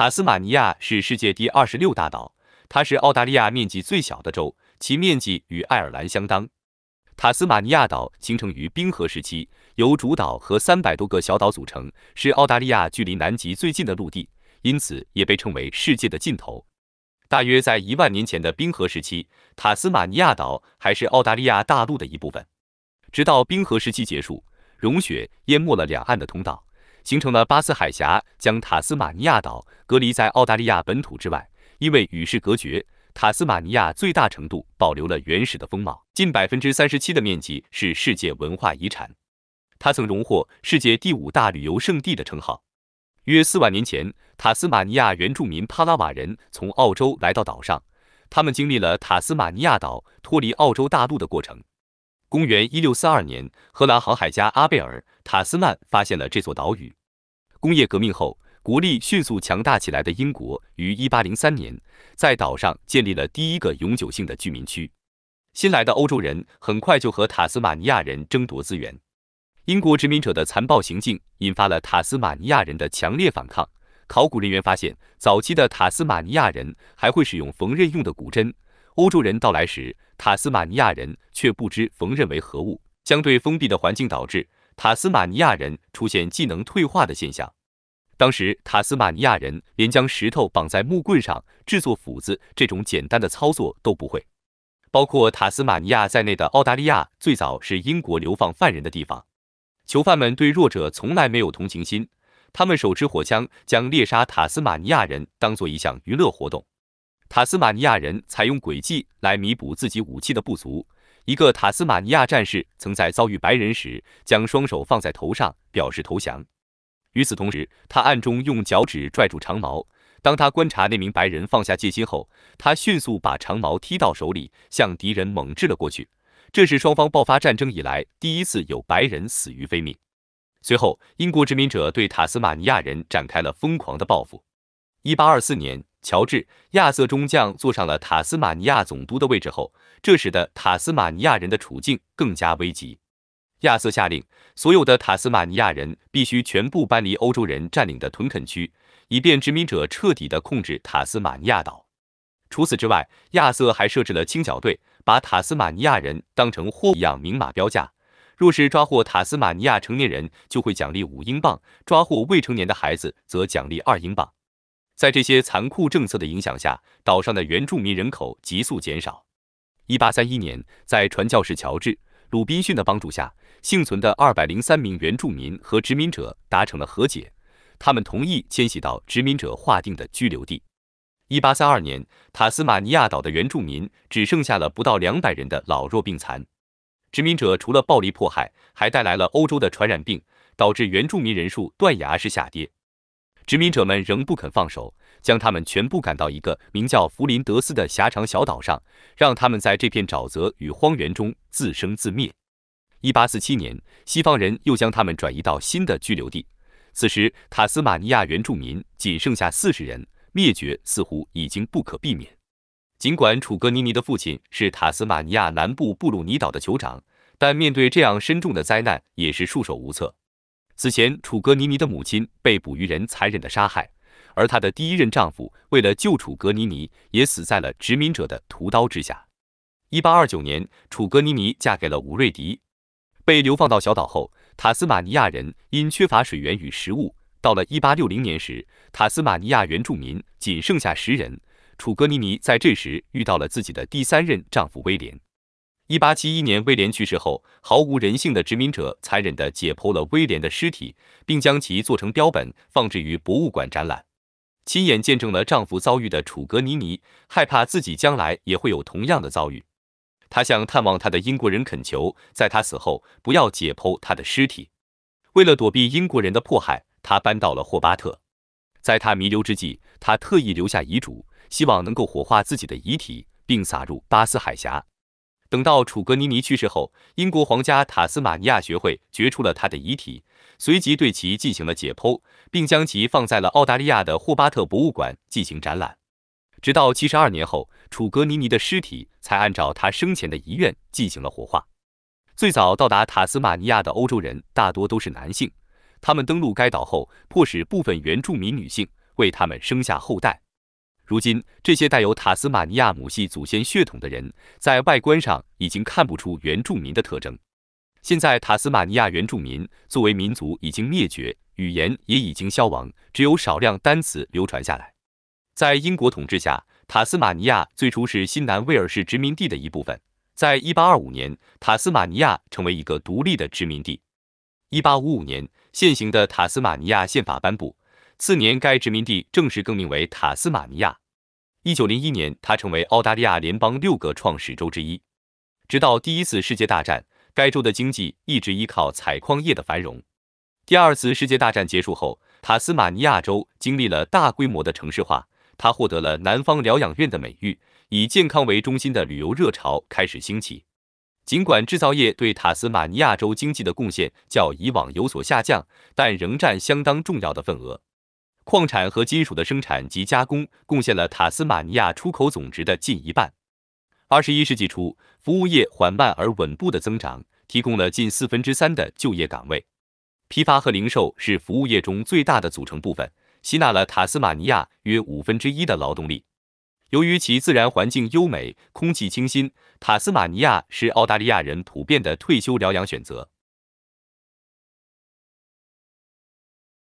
塔斯马尼亚是世界第26大岛，它是澳大利亚面积最小的州，其面积与爱尔兰相当。塔斯马尼亚岛形成于冰河时期，由主岛和300多个小岛组成，是澳大利亚距离南极最近的陆地，因此也被称为世界的尽头。大约在1万年前的冰河时期，塔斯马尼亚岛还是澳大利亚大陆的一部分。直到冰河时期结束，融雪淹没了两岸的通道，形成了巴斯海峡，将塔斯马尼亚岛隔离在澳大利亚本土之外。因为与世隔绝，塔斯马尼亚最大程度保留了原始的风貌，近37%的面积是世界文化遗产。它曾荣获世界第5大旅游胜地的称号。约4万年前，塔斯马尼亚原住民帕拉瓦人从澳洲来到岛上，他们经历了塔斯马尼亚岛脱离澳洲大陆的过程。公元1642年，荷兰航海家阿贝尔·塔斯曼发现了这座岛屿。工业革命后，国力迅速强大起来的英国于1803年在岛上建立了第一个永久性的居民区。新来的欧洲人很快就和塔斯马尼亚人争夺资源。英国殖民者的残暴行径引发了塔斯马尼亚人的强烈反抗。考古人员发现，早期的塔斯马尼亚人还会使用缝纫用的骨针。欧洲人到来时，塔斯马尼亚人却不知缝纫为何物。相对封闭的环境导致塔斯马尼亚人出现技能退化的现象。当时，塔斯马尼亚人连将石头绑在木棍上制作斧子这种简单的操作都不会。包括塔斯马尼亚在内的澳大利亚最早是英国流放犯人的地方。囚犯们对弱者从来没有同情心，他们手持火枪，将猎杀塔斯马尼亚人当作一项娱乐活动。塔斯马尼亚人采用诡计来弥补自己武器的不足。一个塔斯马尼亚战士曾在遭遇白人时，将双手放在头上表示投降。与此同时，他暗中用脚趾拽住长矛。当他观察那名白人放下戒心后，他迅速把长矛踢到手里，向敌人猛掷了过去。这是双方爆发战争以来第一次有白人死于非命。随后，英国殖民者对塔斯马尼亚人展开了疯狂的报复。1824年，乔治·亚瑟中将坐上了塔斯马尼亚总督的位置后，这使得塔斯马尼亚人的处境更加危急。亚瑟下令，所有的塔斯马尼亚人必须全部搬离欧洲人占领的屯垦区，以便殖民者彻底地控制塔斯马尼亚岛。除此之外，亚瑟还设置了清剿队，把塔斯马尼亚人当成货物一样明码标价。若是抓获塔斯马尼亚成年人，就会奖励5英镑；抓获未成年的孩子，则奖励2英镑。在这些残酷政策的影响下，岛上的原住民人口急速减少。1831年，在传教士乔治·鲁滨逊的帮助下，幸存的203名原住民和殖民者达成了和解，他们同意迁徙到殖民者划定的居留地。1832年，塔斯马尼亚岛的原住民只剩下了不到200人的老弱病残。殖民者除了暴力迫害，还带来了欧洲的传染病，导致原住民人数断崖式下跌。殖民者们仍不肯放手，将他们全部赶到一个名叫弗林德斯的狭长小岛上，让他们在这片沼泽与荒原中自生自灭。1847年，西方人又将他们转移到新的居留地。此时，塔斯马尼亚原住民仅剩下40人，灭绝似乎已经不可避免。尽管楚格尼尼的父亲是塔斯马尼亚南部布鲁尼岛的酋长，但面对这样深重的灾难，也是束手无策。此前，楚格尼尼的母亲被捕鱼人残忍地杀害，而她的第一任丈夫为了救楚格尼尼，也死在了殖民者的屠刀之下。1829年，楚格尼尼嫁给了伍瑞迪。被流放到小岛后，塔斯马尼亚人因缺乏水源与食物，到了1860年时，塔斯马尼亚原住民仅剩下10人。楚格尼尼在这时遇到了自己的第3任丈夫威廉。1871年，威廉去世后，毫无人性的殖民者残忍地解剖了威廉的尸体，并将其做成标本，放置于博物馆展览。亲眼见证了丈夫遭遇的楚格尼尼，害怕自己将来也会有同样的遭遇。他向探望他的英国人恳求，在他死后不要解剖他的尸体。为了躲避英国人的迫害，他搬到了霍巴特。在他弥留之际，他特意留下遗嘱，希望能够火化自己的遗体，并撒入巴斯海峡。等到楚格尼尼去世后，英国皇家塔斯马尼亚学会掘出了他的遗体，随即对其进行了解剖，并将其放在了澳大利亚的霍巴特博物馆进行展览。直到72年后，楚格尼尼的尸体才按照他生前的遗愿进行了火化。最早到达塔斯马尼亚的欧洲人大多都是男性，他们登陆该岛后，迫使部分原住民女性为他们生下后代。如今，这些带有塔斯马尼亚母系祖先血统的人，在外观上已经看不出原住民的特征。现在，塔斯马尼亚原住民作为民族已经灭绝，语言也已经消亡，只有少量单词流传下来。在英国统治下，塔斯马尼亚最初是新南威尔士殖民地的一部分。在1825年，塔斯马尼亚成为一个独立的殖民地。1855年，现行的塔斯马尼亚宪法颁布，次年该殖民地正式更名为塔斯马尼亚。1901年，它成为澳大利亚联邦6个创始州之一。直到第一次世界大战，该州的经济一直依靠采矿业的繁荣。第二次世界大战结束后，塔斯马尼亚州经历了大规模的城市化，它获得了南方疗养院的美誉，以健康为中心的旅游热潮开始兴起。尽管制造业对塔斯马尼亚州经济的贡献较以往有所下降，但仍占相当重要的份额。矿产和金属的生产及加工贡献了塔斯马尼亚出口总值的近一半。21世纪初，服务业缓慢而稳步的增长，提供了近3/4的就业岗位。批发和零售是服务业中最大的组成部分，吸纳了塔斯马尼亚约1/5的劳动力。由于其自然环境优美，空气清新，塔斯马尼亚是澳大利亚人普遍的退休疗养选择。